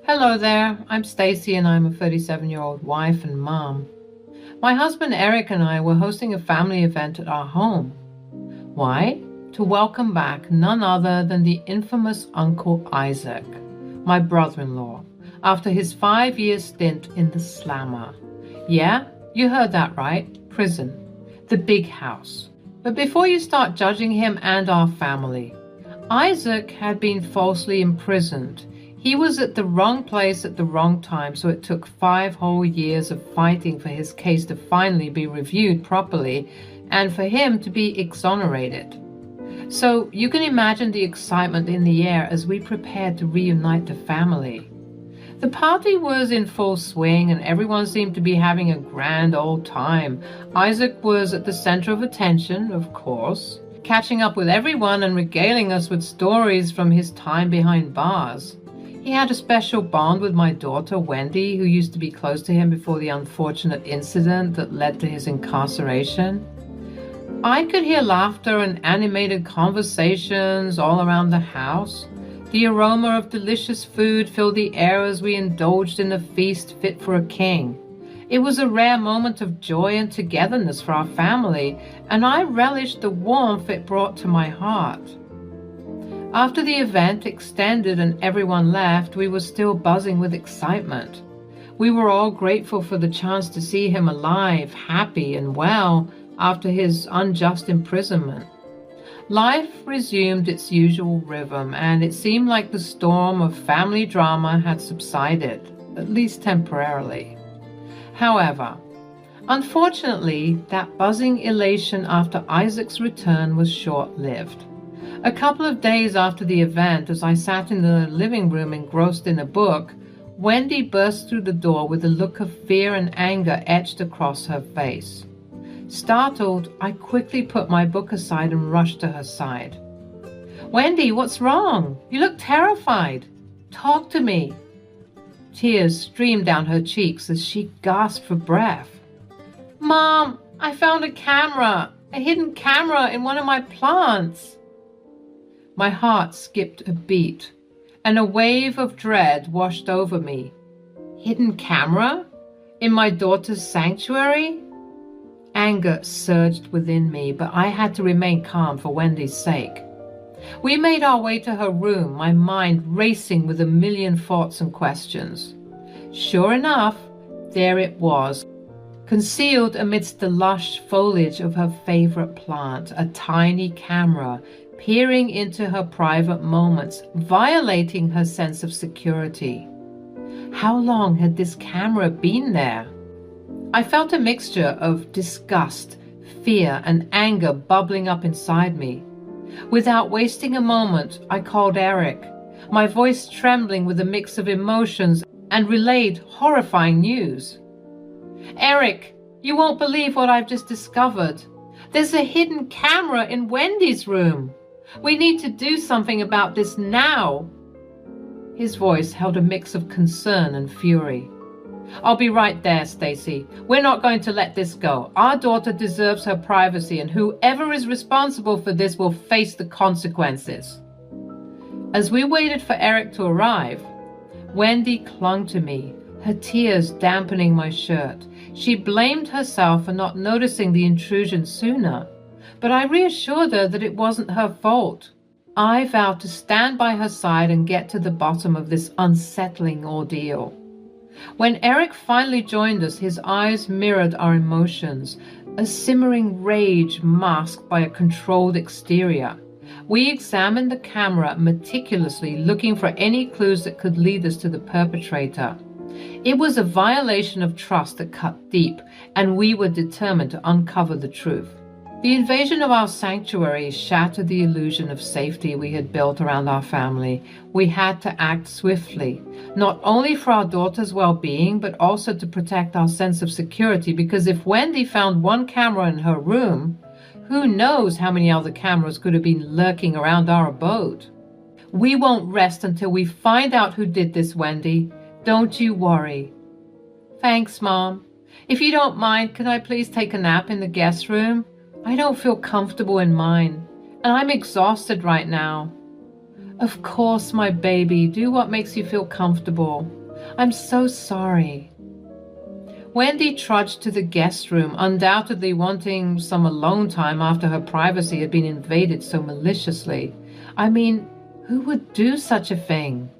Hello there, I'm Stacy and I'm a 37-year-old wife and mom. My husband Eric and I were hosting a family event at our home. Why? To welcome back none other than the infamous Uncle Isaac, my brother-in-law, after his 5-year stint in the slammer. Yeah, you heard that right, prison, the big house. But before you start judging him and our family, Isaac had been falsely imprisoned. He was at the wrong place at the wrong time, so it took 5 whole years of fighting for his case to finally be reviewed properly and for him to be exonerated. So you can imagine the excitement in the air as we prepared to reunite the family. The party was in full swing and everyone seemed to be having a grand old time. Isaac was at the center of attention, of course, catching up with everyone and regaling us with stories from his time behind bars. He had a special bond with my daughter, Wendy, who used to be close to him before the unfortunate incident that led to his incarceration. I could hear laughter and animated conversations all around the house. The aroma of delicious food filled the air as we indulged in a feast fit for a king. It was a rare moment of joy and togetherness for our family, and I relished the warmth it brought to my heart. After the event extended and everyone left, we were still buzzing with excitement. We were all grateful for the chance to see him alive, happy, and well after his unjust imprisonment. Life resumed its usual rhythm, and it seemed like the storm of family drama had subsided, at least temporarily. However, unfortunately, that buzzing elation after Isaac's return was short-lived. A couple of days after the event, as I sat in the living room engrossed in a book, Wendy burst through the door with a look of fear and anger etched across her face. Startled, I quickly put my book aside and rushed to her side. "Wendy, what's wrong? You look terrified. Talk to me." Tears streamed down her cheeks as she gasped for breath. "Mom, I found a hidden camera in one of my plants." My heart skipped a beat, and a wave of dread washed over me. Hidden camera? In my daughter's sanctuary? Anger surged within me, but I had to remain calm for Wendy's sake. We made our way to her room, my mind racing with a million thoughts and questions. Sure enough, there it was, concealed amidst the lush foliage of her favorite plant, a tiny camera peering into her private moments, violating her sense of security. How long had this camera been there? I felt a mixture of disgust, fear, and anger bubbling up inside me. Without wasting a moment, I called Eric, my voice trembling with a mix of emotions, and relayed horrifying news. "Eric, you won't believe what I've just discovered. There's a hidden camera in Wendy's room. We need to do something about this now." His voice held a mix of concern and fury. "I'll be right there, Stacy. We're not going to let this go. Our daughter deserves her privacy, and whoever is responsible for this will face the consequences." As we waited for Eric to arrive, Wendy clung to me, her tears dampening my shirt. She blamed herself for not noticing the intrusion sooner, but I reassured her that it wasn't her fault. I vowed to stand by her side and get to the bottom of this unsettling ordeal. When Eric finally joined us, his eyes mirrored our emotions, a simmering rage masked by a controlled exterior. We examined the camera meticulously, looking for any clues that could lead us to the perpetrator. It was a violation of trust that cut deep, and we were determined to uncover the truth. The invasion of our sanctuary shattered the illusion of safety we had built around our family. We had to act swiftly, not only for our daughter's well-being, but also to protect our sense of security, because if Wendy found one camera in her room, who knows how many other cameras could have been lurking around our abode. "We won't rest until we find out who did this, Wendy. Don't you worry." "Thanks, Mom. If you don't mind, could I please take a nap in the guest room? I don't feel comfortable in mine, and I'm exhausted right now." Of course, my baby. Do what makes you feel comfortable. I'm so sorry. Wendy trudged to the guest room, undoubtedly wanting some alone time after her privacy had been invaded so maliciously. I mean, who would do such a thing?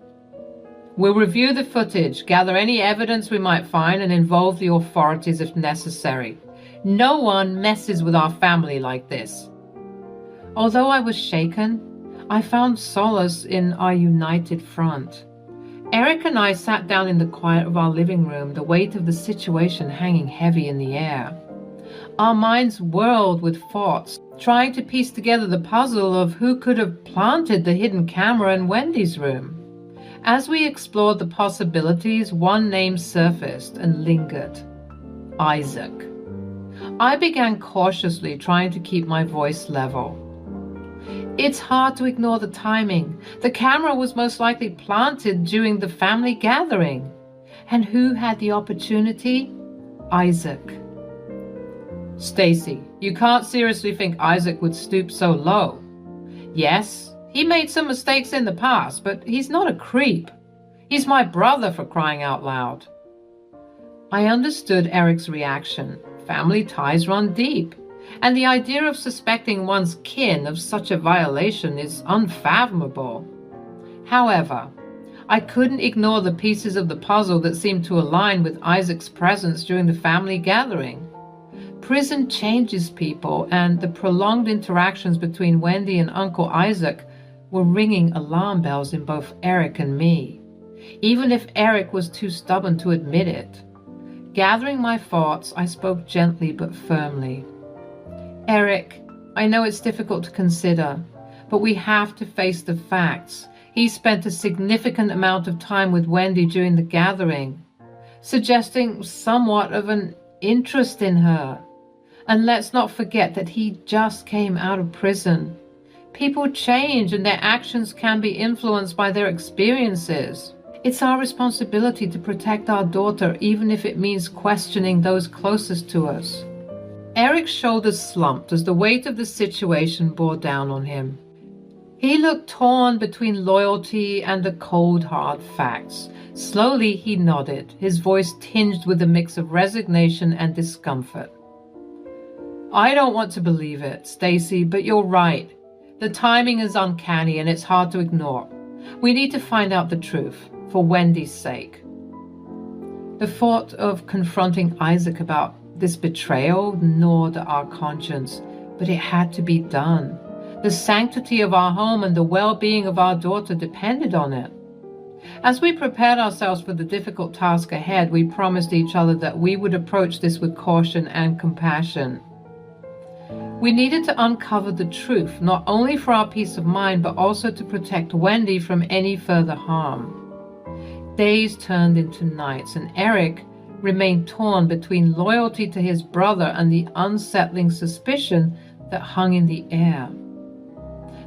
We'll review the footage, gather any evidence we might find, and involve the authorities if necessary. No one messes with our family like this. Although I was shaken, I found solace in our united front. Eric and I sat down in the quiet of our living room, the weight of the situation hanging heavy in the air. Our minds whirled with thoughts, trying to piece together the puzzle of who could have planted the hidden camera in Wendy's room. As we explored the possibilities, one name surfaced and lingered: Isaac. I began cautiously, trying to keep my voice level. It's hard to ignore the timing. The camera was most likely planted during the family gathering. And who had the opportunity? Isaac. Stacy, you can't seriously think Isaac would stoop so low. Yes, he made some mistakes in the past, but he's not a creep. He's my brother, for crying out loud. I understood Eric's reaction. Family ties run deep, and the idea of suspecting one's kin of such a violation is unfathomable. However, I couldn't ignore the pieces of the puzzle that seemed to align with Isaac's presence during the family gathering. Prison changes people, and the prolonged interactions between Wendy and Uncle Isaac were ringing alarm bells in both Eric and me, even if Eric was too stubborn to admit it. Gathering my thoughts, I spoke gently but firmly. Eric, I know it's difficult to consider, but we have to face the facts. He spent a significant amount of time with Wendy during the gathering, suggesting somewhat of an interest in her. And let's not forget that he just came out of prison. People change, and their actions can be influenced by their experiences. It's our responsibility to protect our daughter, even if it means questioning those closest to us. Eric's shoulders slumped as the weight of the situation bore down on him. He looked torn between loyalty and the cold, hard facts. Slowly he nodded, his voice tinged with a mix of resignation and discomfort. I don't want to believe it, Stacy, but you're right. The timing is uncanny and it's hard to ignore. We need to find out the truth, for Wendy's sake. The thought of confronting Isaac about this betrayal gnawed at our conscience, but it had to be done. The sanctity of our home and the well-being of our daughter depended on it. As we prepared ourselves for the difficult task ahead, we promised each other that we would approach this with caution and compassion. We needed to uncover the truth, not only for our peace of mind, but also to protect Wendy from any further harm. Days turned into nights, and Eric remained torn between loyalty to his brother and the unsettling suspicion that hung in the air.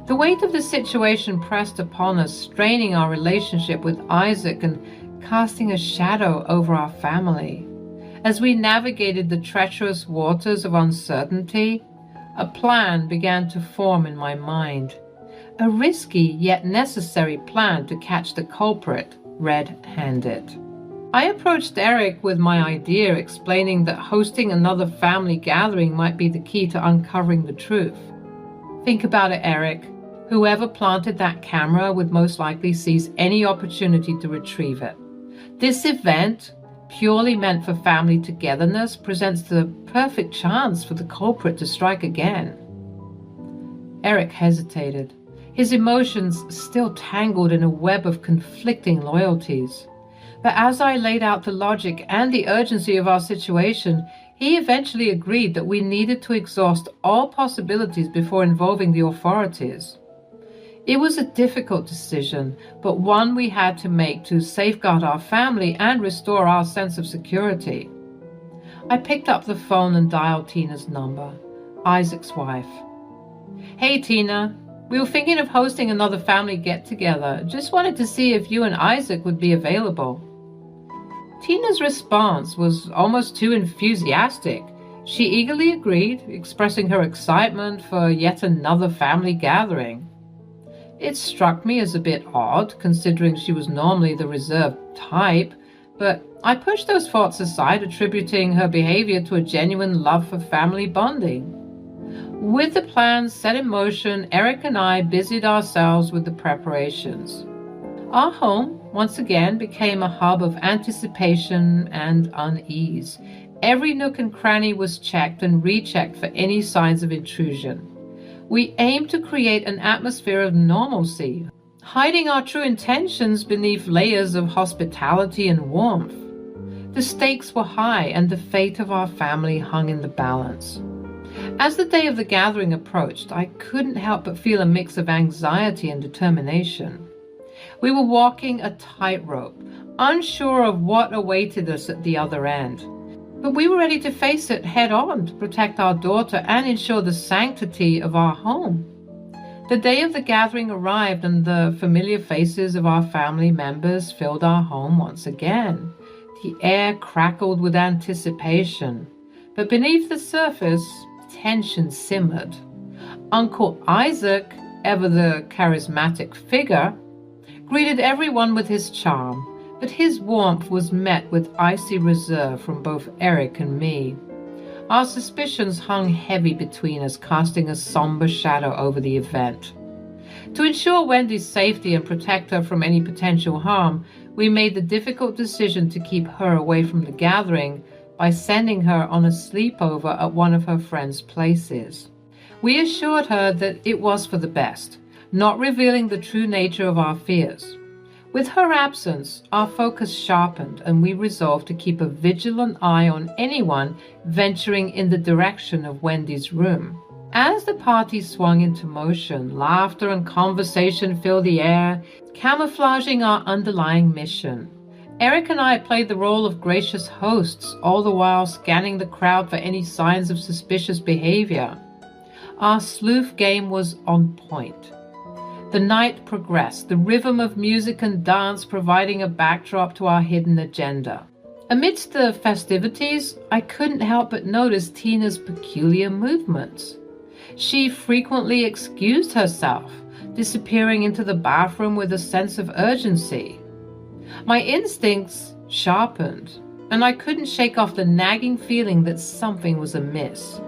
The weight of the situation pressed upon us, straining our relationship with Isaac and casting a shadow over our family. As we navigated the treacherous waters of uncertainty, a plan began to form in my mind. A risky yet necessary plan to catch the culprit red-handed. I approached Eric with my idea, explaining that hosting another family gathering might be the key to uncovering the truth. Think about it, Eric. Whoever planted that camera would most likely seize any opportunity to retrieve it. This event, purely meant for family togetherness, presents the perfect chance for the culprit to strike again. Eric hesitated, his emotions still tangled in a web of conflicting loyalties. But as I laid out the logic and the urgency of our situation, he eventually agreed that we needed to exhaust all possibilities before involving the authorities. It was a difficult decision, but one we had to make to safeguard our family and restore our sense of security. I picked up the phone and dialed Tina's number, Isaac's wife. Hey Tina, we were thinking of hosting another family get-together. Just wanted to see if you and Isaac would be available. Tina's response was almost too enthusiastic. She eagerly agreed, expressing her excitement for yet another family gathering. It struck me as a bit odd, considering she was normally the reserved type, but I pushed those thoughts aside, attributing her behavior to a genuine love for family bonding. With the plans set in motion, Eric and I busied ourselves with the preparations. Our home, once again, became a hub of anticipation and unease. Every nook and cranny was checked and rechecked for any signs of intrusion. We aimed to create an atmosphere of normalcy, hiding our true intentions beneath layers of hospitality and warmth. The stakes were high, and the fate of our family hung in the balance. As the day of the gathering approached, I couldn't help but feel a mix of anxiety and determination. We were walking a tightrope, unsure of what awaited us at the other end. But we were ready to face it head on to protect our daughter and ensure the sanctity of our home. The day of the gathering arrived, and the familiar faces of our family members filled our home once again. The air crackled with anticipation, but beneath the surface, tension simmered. Uncle Isaac, ever the charismatic figure, greeted everyone with his charm, but his warmth was met with icy reserve from both Eric and me. Our suspicions hung heavy between us, casting a somber shadow over the event. To ensure Wendy's safety and protect her from any potential harm, we made the difficult decision to keep her away from the gathering by sending her on a sleepover at one of her friends' places. We assured her that it was for the best, not revealing the true nature of our fears. With her absence, our focus sharpened, and we resolved to keep a vigilant eye on anyone venturing in the direction of Wendy's room. As the party swung into motion, laughter and conversation filled the air, camouflaging our underlying mission. Eric and I played the role of gracious hosts, all the while scanning the crowd for any signs of suspicious behavior. Our sleuth game was on point. The night progressed, the rhythm of music and dance providing a backdrop to our hidden agenda. Amidst the festivities, I couldn't help but notice Tina's peculiar movements. She frequently excused herself, disappearing into the bathroom with a sense of urgency. My instincts sharpened, and I couldn't shake off the nagging feeling that something was amiss.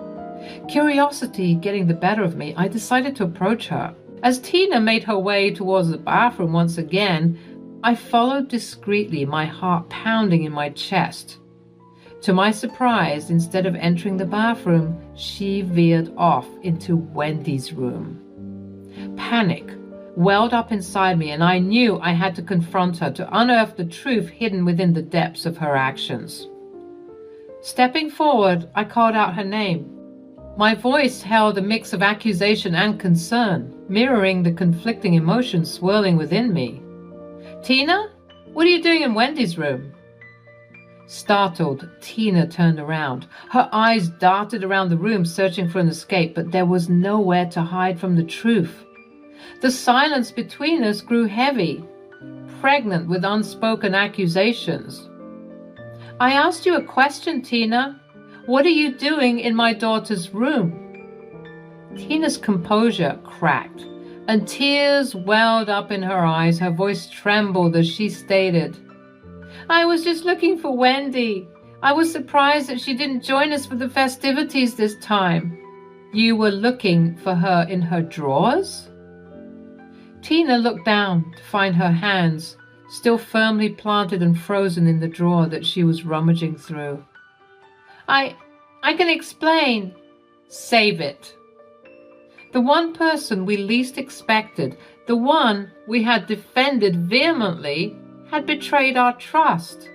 Curiosity getting the better of me, I decided to approach her. As Tina made her way towards the bathroom once again, I followed discreetly, my heart pounding in my chest. To my surprise, instead of entering the bathroom, she veered off into Wendy's room. Panic welled up inside me, and I knew I had to confront her to unearth the truth hidden within the depths of her actions. Stepping forward, I called out her name. My voice held a mix of accusation and concern, mirroring the conflicting emotions swirling within me. "Tina, what are you doing in Wendy's room?" Startled, Tina turned around. Her eyes darted around the room, searching for an escape, but there was nowhere to hide from the truth. The silence between us grew heavy, pregnant with unspoken accusations. "I asked you a question, Tina. What are you doing in my daughter's room?" Tina's composure cracked, and tears welled up in her eyes. Her voice trembled as she stated, "I was just looking for Wendy. I was surprised that she didn't join us for the festivities this time." "You were looking for her in her drawers?" Tina looked down to find her hands still firmly planted and frozen in the drawer that she was rummaging through. I can explain." "Save it." The one person we least expected, the one we had defended vehemently, had betrayed our trust.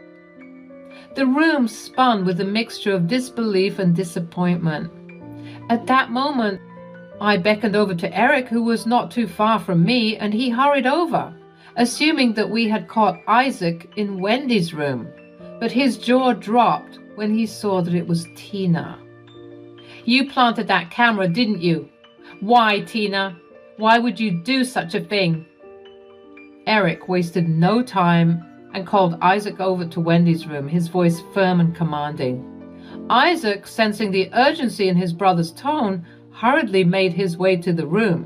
The room spun with a mixture of disbelief and disappointment. At that moment, I beckoned over to Eric, who was not too far from me, and he hurried over, assuming that we had caught Isaac in Wendy's room. But his jaw dropped when he saw that it was Tina. "You planted that camera, didn't you? Why, Tina? Why would you do such a thing?" Eric wasted no time and called Isaac over to Wendy's room, his voice firm and commanding. Isaac, sensing the urgency in his brother's tone, hurriedly made his way to the room.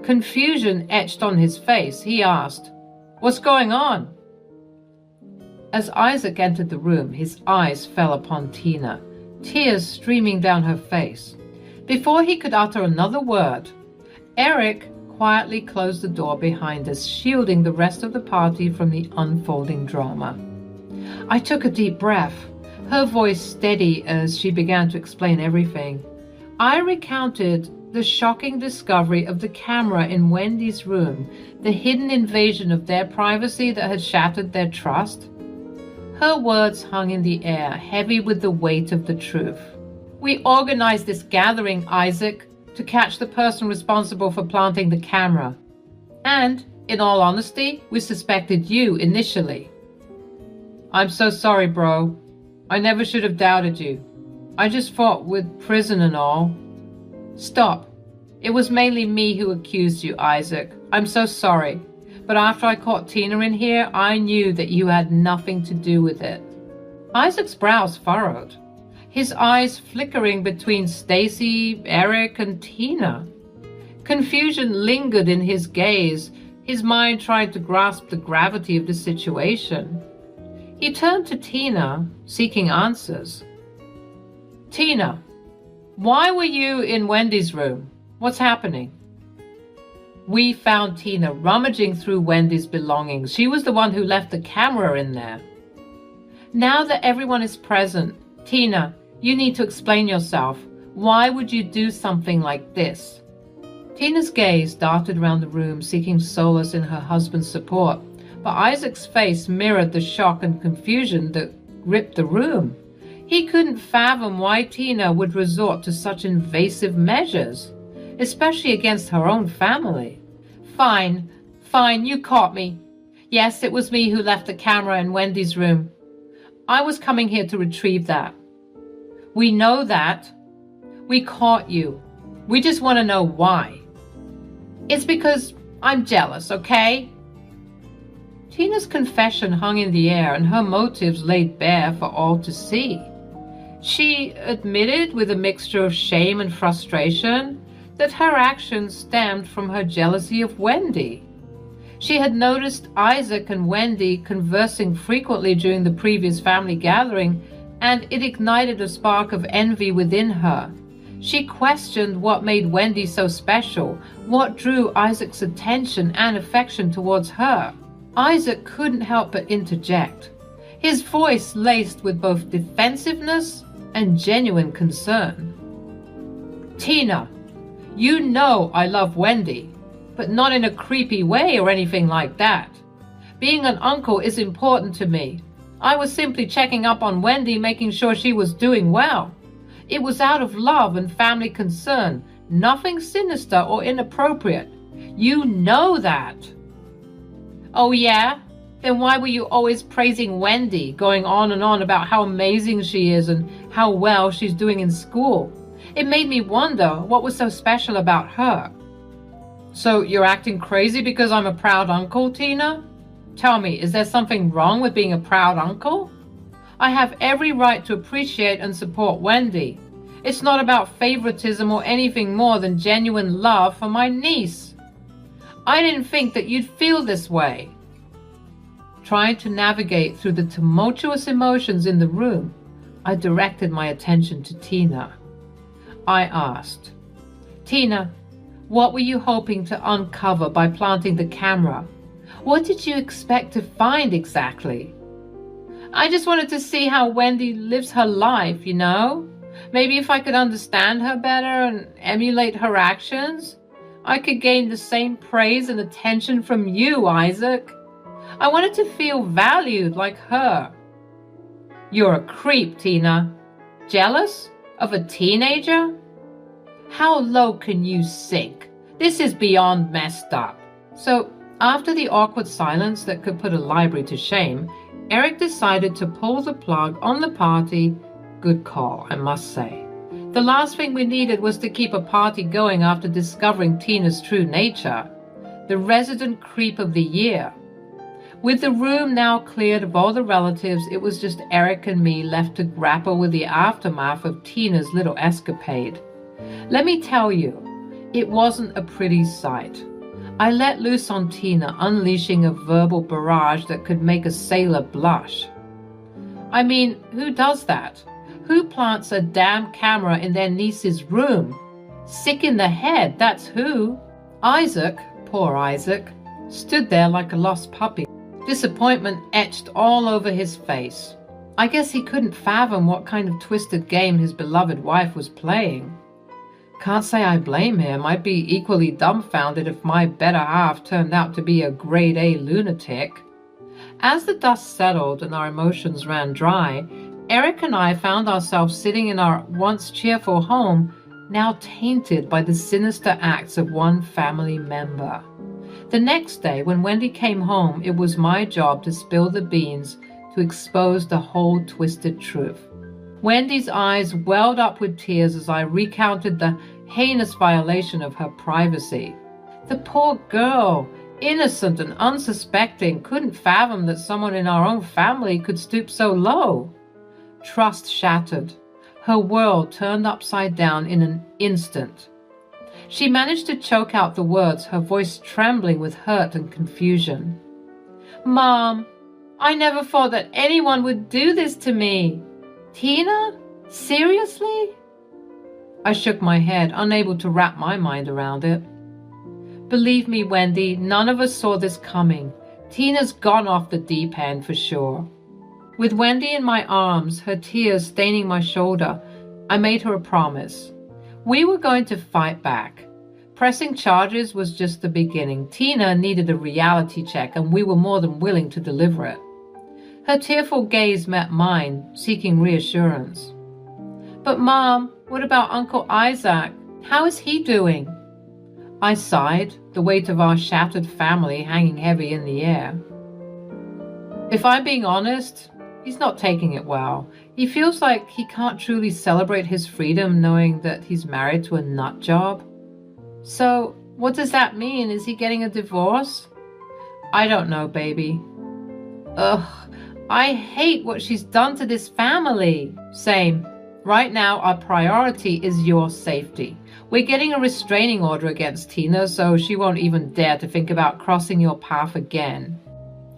Confusion etched on his face. He asked, "What's going on?" As Isaac entered the room, his eyes fell upon Tina, tears streaming down her face. Before he could utter another word, Eric quietly closed the door behind us, shielding the rest of the party from the unfolding drama. I took a deep breath, her voice steady as she began to explain everything. I recounted the shocking discovery of the camera in Wendy's room, the hidden invasion of their privacy that had shattered their trust. Her words hung in the air, heavy with the weight of the truth. "We organized this gathering, Isaac, to catch the person responsible for planting the camera. And, in all honesty, we suspected you initially." "I'm so sorry, bro. I never should have doubted you. I just thought with prison and all." "Stop. It was mainly me who accused you, Isaac. I'm so sorry. But after I caught Tina in here, I knew that you had nothing to do with it." Isaac's brows furrowed, his eyes flickering between Stacy, Eric, and Tina. Confusion lingered in his gaze, his mind tried to grasp the gravity of the situation. He turned to Tina, seeking answers. "Tina, why were you in Wendy's room? What's happening?" "We found Tina rummaging through Wendy's belongings. She was the one who left the camera in there." "Now that everyone is present, Tina, you need to explain yourself. Why would you do something like this?" Tina's gaze darted around the room, seeking solace in her husband's support, but Isaac's face mirrored the shock and confusion that gripped the room. He couldn't fathom why Tina would resort to such invasive measures, especially against her own family. Fine, you caught me. Yes, it was me who left the camera in Wendy's room. I was coming here to retrieve that." "We know that. We caught you. We just want to know why." "It's because I'm jealous, okay?" Tina's confession hung in the air and her motives laid bare for all to see. She admitted with a mixture of shame and frustration that her actions stemmed from her jealousy of Wendy. She had noticed Isaac and Wendy conversing frequently during the previous family gathering, and it ignited a spark of envy within her. She questioned what made Wendy so special, what drew Isaac's attention and affection towards her. Isaac couldn't help but interject, his voice laced with both defensiveness and genuine concern. "Tina, you know I love Wendy, but not in a creepy way or anything like that. Being an uncle is important to me. I was simply checking up on Wendy, making sure she was doing well. It was out of love and family concern, nothing sinister or inappropriate. You know that." "Oh yeah? Then why were you always praising Wendy, going on and on about how amazing she is and how well she's doing in school? It made me wonder what was so special about her." "So you're acting crazy because I'm a proud uncle, Tina? Tell me, is there something wrong with being a proud uncle? I have every right to appreciate and support Wendy. It's not about favoritism or anything more than genuine love for my niece. I didn't think that you'd feel this way." Trying to navigate through the tumultuous emotions in the room, I directed my attention to Tina. I asked, "Tina, what were you hoping to uncover by planting the camera? What did you expect to find exactly?" "I just wanted to see how Wendy lives her life, you know? Maybe if I could understand her better and emulate her actions, I could gain the same praise and attention from you, Isaac. I wanted to feel valued like her." "You're a creep, Tina. Jealous of a teenager? How low can you sink? This is beyond messed up." So, after the awkward silence that could put a library to shame, Eric decided to pull the plug on the party. Good call, I must say. The last thing we needed was to keep a party going after discovering Tina's true nature. The resident creep of the year. With the room now cleared of all the relatives, it was just Eric and me left to grapple with the aftermath of Tina's little escapade. Let me tell you, it wasn't a pretty sight. I let loose on Tina, unleashing a verbal barrage that could make a sailor blush. I mean, who does that? Who plants a damn camera in their niece's room? Sick in the head, that's who. Isaac, poor Isaac, stood there like a lost puppy, disappointment etched all over his face. I guess he couldn't fathom what kind of twisted game his beloved wife was playing. Can't say I blame him. I'd be equally dumbfounded if my better half turned out to be a grade A lunatic. As the dust settled and our emotions ran dry, Eric and I found ourselves sitting in our once cheerful home, now tainted by the sinister acts of one family member. The next day, when Wendy came home, it was my job to spill the beans, to expose the whole twisted truth. Wendy's eyes welled up with tears as I recounted the heinous violation of her privacy. The poor girl, innocent and unsuspecting, couldn't fathom that someone in our own family could stoop so low. Trust shattered. Her world turned upside down in an instant. She managed to choke out the words, her voice trembling with hurt and confusion. "Mom, I never thought that anyone would do this to me. Tina? Seriously?" I shook my head, unable to wrap my mind around it. "Believe me, Wendy, none of us saw this coming. Tina's gone off the deep end for sure." With Wendy in my arms, her tears staining my shoulder, I made her a promise. We were going to fight back. Pressing charges was just the beginning. Tina needed a reality check, and we were more than willing to deliver it. Her tearful gaze met mine, seeking reassurance. "But Mom, what about Uncle Isaac? How is he doing?" I sighed, the weight of our shattered family hanging heavy in the air. "If I'm being honest, he's not taking it well. He feels like he can't truly celebrate his freedom knowing that he's married to a nut job." "So, what does that mean? Is he getting a divorce?" "I don't know, baby." "Ugh, I hate what she's done to this family." "Same. Right now, our priority is your safety. We're getting a restraining order against Tina, so she won't even dare to think about crossing your path again."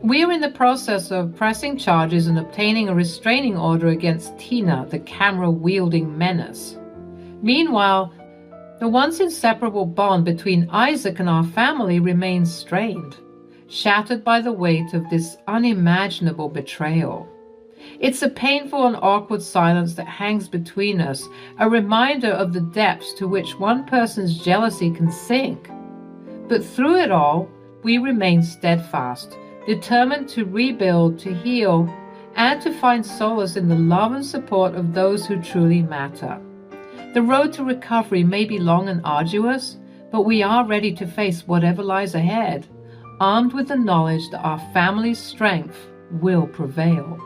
We are in the process of pressing charges and obtaining a restraining order against Tina, the camera-wielding menace. Meanwhile, the once inseparable bond between Isaac and our family remains strained, shattered by the weight of this unimaginable betrayal. It's a painful and awkward silence that hangs between us, a reminder of the depths to which one person's jealousy can sink. But through it all, we remain steadfast, determined to rebuild, to heal, and to find solace in the love and support of those who truly matter. The road to recovery may be long and arduous, but we are ready to face whatever lies ahead, armed with the knowledge that our family's strength will prevail.